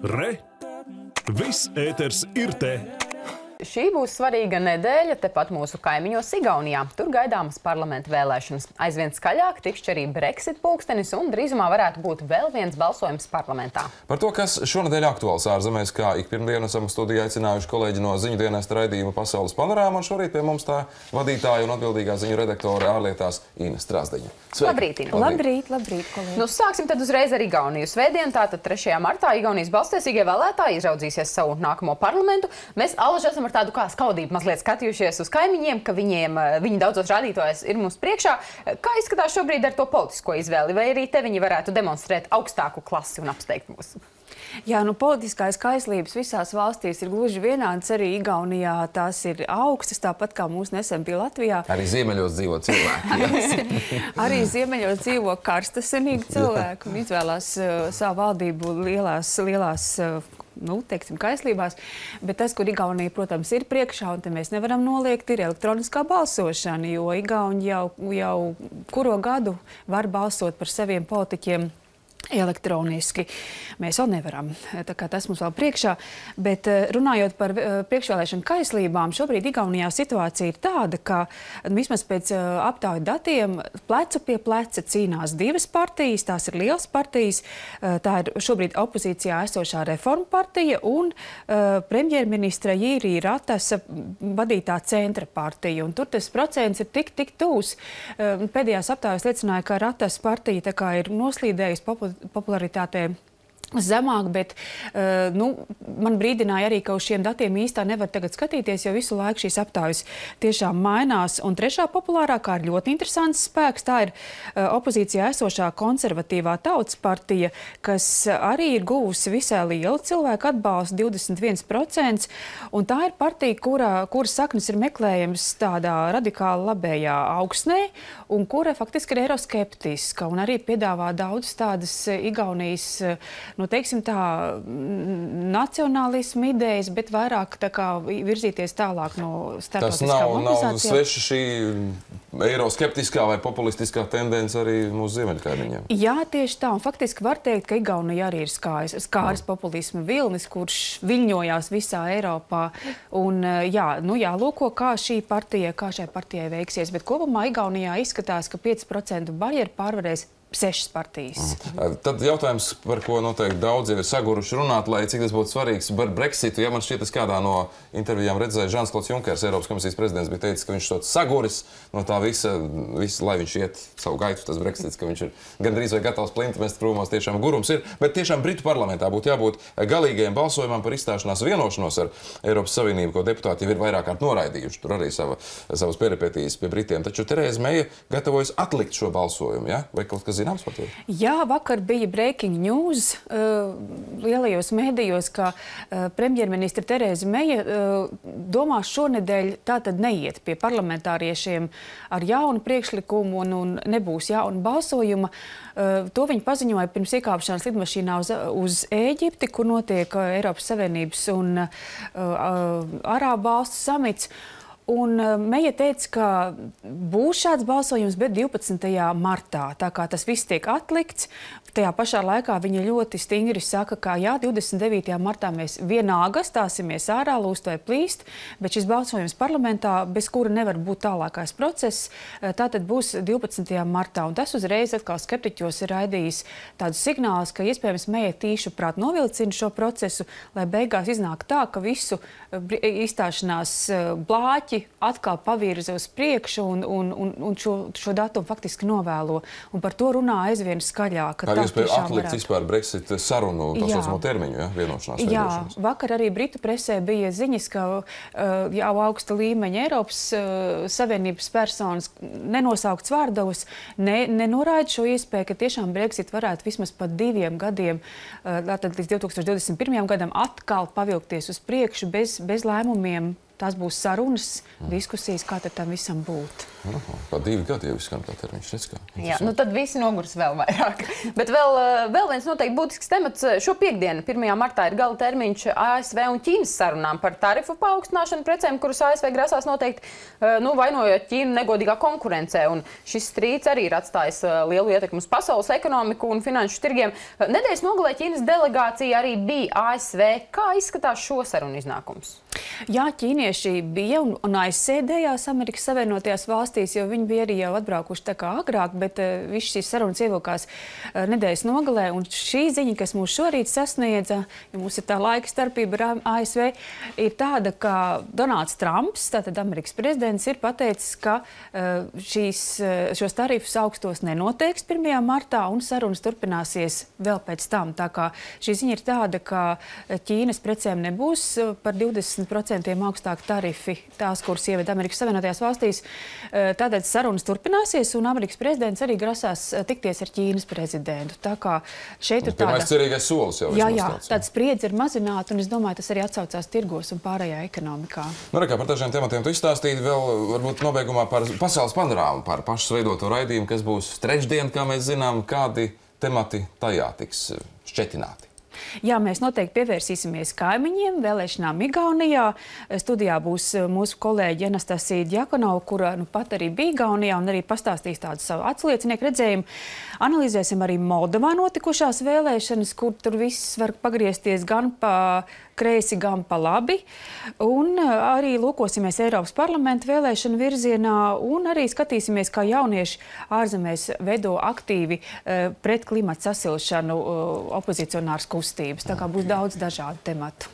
Re! Viss ēters ir te! Šī būs svarīga nedēļa tepat mūsu kaimiņos Igaunijā. Tur gaidāmas parlamenta vēlēšanas. Aizvien skaļāk tikšķi arī Brexit pulkstenis un drīzumā varētu būt vēl viens balsojums parlamentā. Par to, kas šonedēļ aktuāls ārzemēs, kā ik pirmdienu esam studijā aicinājuši kolēģi no ziņu dienesta raidījuma Pasaules panorāma, un šorīt pie mums tā vadītāja un atbildīgā ziņu redaktore ārlietās Ina Strasdeņa. Labrīt, Ina. Labrīt, kolēģi. Nu, sāksim tad uzreiz ar Igauniju. Svētdien, tātad 3. martā, Igaunijas balstiesīgie vēlētāji izraudzīsies savu nākamo parlamentu. Mēs alaži esam ar tādu kā skaudību mazliet skatījušies uz kaimiņiem, ka viņi daudzos rādītājos ir mums priekšā. Kā izskatās šobrīd ar to politisko izvēli? Vai arī te viņi varētu demonstrēt augstāku klasi un apsteigt mūs? Jā, nu politiskās kaislības visās valstīs ir gluži vienādas, arī Igaunijā tās ir augstas, tāpat kā mūsu nesen bija Latvijā. Arī ziemeļos dzīvo cilvēki. Arī ziemeļos dzīvo karstasinīgi cilvēki un izvēlās savu valdību lielās nu, teiksim, kaislībās, bet tas, kur Igaunija, protams, ir priekšā, un te mēs nevaram noliegt, ir elektroniskā balsošana, jo Igauni jau kuro gadu var balsot par saviem politiķiem elektroniski. Mēs vēl nevaram, tā kā tas mums vēl priekšā, bet runājot par priekšvēlēšanu kaislībām, šobrīd Igaunijā situācija ir tāda, ka vismaz pēc aptauju datiem plecu pie pleca cīnās divas partijas, tās ir lielas partijas, tā ir šobrīd opozīcijā esošā Reformu partija un premjerministra Jīrī Ratasa vadītā Centra partija, un tur tas procents ir tik tūs. Pēdējās aptaujas liecināja, ka Ratas partija tā kā ir noslīdējusi popularitātē zemāk, bet man brīdināja arī, ka uz šiem datiem īstā nevar tagad skatīties, jo visu laiku šīs aptaujas tiešām mainās. Un trešā populārākā ir ļoti interesants spēks. Tā ir opozīcijā esošā konservatīvā Tautas partija, kas arī ir guvusi visai lielu cilvēku atbalstu, 21%. Un tā ir partija, kuras saknes ir meklējams tādā radikāli labējā augsnē, un kura faktiski ir eiroskeptiska, un arī piedāvā daudz tādas Igaunijas nu, teiksim tā, nacionālismu idejas, bet vairāk tā kā virzīties tālāk no starptautiskām organizācijām. Tas nav sveša šī eiroskeptiskā vai populistiskā tendence arī mūsu ziemeļkaimiņiem. Jā, tieši tā, un faktiski var teikt, ka Igaunija arī ir skāris populisma vilnis, kurš viļņojās visā Eiropā. Un jālūko, kā šai partijai veiksies, bet kopumā Igaunijā izskatās, ka 5% barjeru pārvarēs 6 partijas. Tad jautājums, par ko noteikti daudz jau ir saguruši runāt, lai cik tas būtu svarīgs par Brexitu. Ja man šķiet, es kādā no intervijām redzēju, Žans-Klods Junkers, Eiropas komisijas prezidents, bija teicis, ka viņš tāds saguris no tā visa, lai viņš iet savu gaitu, tas Brexits, ka viņš ir gandrīz vai gatavs plinti mest krūmos, tiešām gurums ir. Bet tiešām Britu parlamentā būtu jābūt galīgajiem balsojumam par izstāšanās vienošanos ar Eiropas Savienību, ko deputāti jau ir vairāk kārt noraidījuši. Tur arī savas peripētīs pie Britiem. Taču Tereza Meija gatavojas atlikt šo balsojumu, ja? Vai kaut kas zināms par to? Jā, vakar bija breaking news lielajos mēdījos, ka premjerministra Tereza Meija domā šonedēļ tātad neiet pie parlamentāriešiem ar jaunu priekšlikumu un nebūs jauna balsojuma. To viņa paziņoja pirms iekāpšanās lidmašīnā uz Ēģipti, kur notiek Eiropas Savienības un Arābu valstu samits. Un Meija teica, ka būs šāds balsojums, bet 12. martā. Tā kā tas viss tiek atlikts, tajā pašā laikā viņa ļoti stingri saka, ka jā, 29. martā mēs vienalga stāsimies ārā, lūst vai plīst, bet šis balsojums parlamentā, bez kura nevar būt tālākais process, tātad būs 12. martā. Un tas uzreiz atkal skeptiķos ir raidījis tādus signālus, ka iespējams Meija tīšu prāt novilcina šo procesu, lai beigās iznāk tā, ka visu izstāšanās blāķi atkal pavirza uz priekšu un šo datumu faktiski novēlo. Un par to runā aizvien skaļāk. Kā iespēja atlikt vispār Brexit sarunu tā saucamo termiņu, ja? Vienošanās veidošanas. Jā, vakar arī Britu presē bija ziņas, ka jau augsta līmeņa Eiropas Savienības personas nenosaukts vārdos nenoraida šo iespēju, ka tiešām Brexit varētu vismaz pat 2 gadiem, tātad līdz 2021. gadam atkal pavilkties uz priekšu bez lēmumiem tās būs sarunas, diskusijas, kā tad tam visam būt. Pa 2 gadi jau izskan tā termiņš, redz kā. Jā, nu tad visi noguras vēl vairāk. Bet vēl viens noteikti būtisks temats. Šo piekdienu, 1. martā, ir gala termiņš ASV un Ķīnas sarunām par tarifu paaugstināšanu precēm, kurus ASV grasās noteikti, vainojot Ķīnu negodīgā konkurencē. Un šis strīds arī ir atstājis lielu ietekmi uz pasaules ekonomiku un finanšu tirgiem. Nedēļas nogalē Ķīnas delegācija arī bija ASV. Kā izskatās šo sarunu iznākums? Jā, ķīnieši bija un aizsēdējās Amerikas Savienotajās valstīs, jo viņi bija arī jau atbraukuši tā kā agrāk, bet viss šīs sarunas ievilkās nedēļas nogalē. Un šī ziņa, kas mūs šorīt sasniedza, jo mums ir tā laika starpība ar ASV, ir tāda, ka Donalds Trumps, tātad Amerikas prezidents, ir pateicis, ka šos tarifus augstos nenoteiks 1. martā un sarunas turpināsies vēl pēc tam. Tā kā šī ziņa ir tāda, ka Ķīnas precēm nebūs par 20% augstāk tarifi, tās, kuras ieved Amerikas Savienotajās valstīs. Tātad sarunas turpināsies, un Amerikas prezidents arī grasās tikties ar Ķīnas prezidentu. Tā kā šeit ir tāda... Pirmais cerīgais solis jau. Jā, tāda spriedze ir mazināta, un es domāju, tas arī atsaucās tirgos un pārējā ekonomikā. Nu, par dažiem tematiem tu izstāstīji vēl, varbūt nobeigumā par pasaules panorāmu, par pašu veidoto raidījumu, kas būs trešdien, kā mēs zinām, kādi temati tajā tiks šķetināti. Jā, mēs noteikti pievērsīsimies kaimiņiem, vēlēšanām Igaunijā. Studijā būs mūsu kolēģi Anastasija Djakonova, kura pat arī bija Igaunijā un arī pastāstīs tādu savu atsliecinieku redzējumu. Analizēsim arī Moldovā notikušās vēlēšanas, kur tur viss var pagriezties gan pa kreisi, gan pa labi. Un arī lūkosimies Eiropas parlamenta vēlēšanu virzienā un arī skatīsimies, kā jaunieši ārzemēs veido aktīvi pret klimata sasilšanu opozicionāras kustības. Tā kā būs daudz dažādu tematu.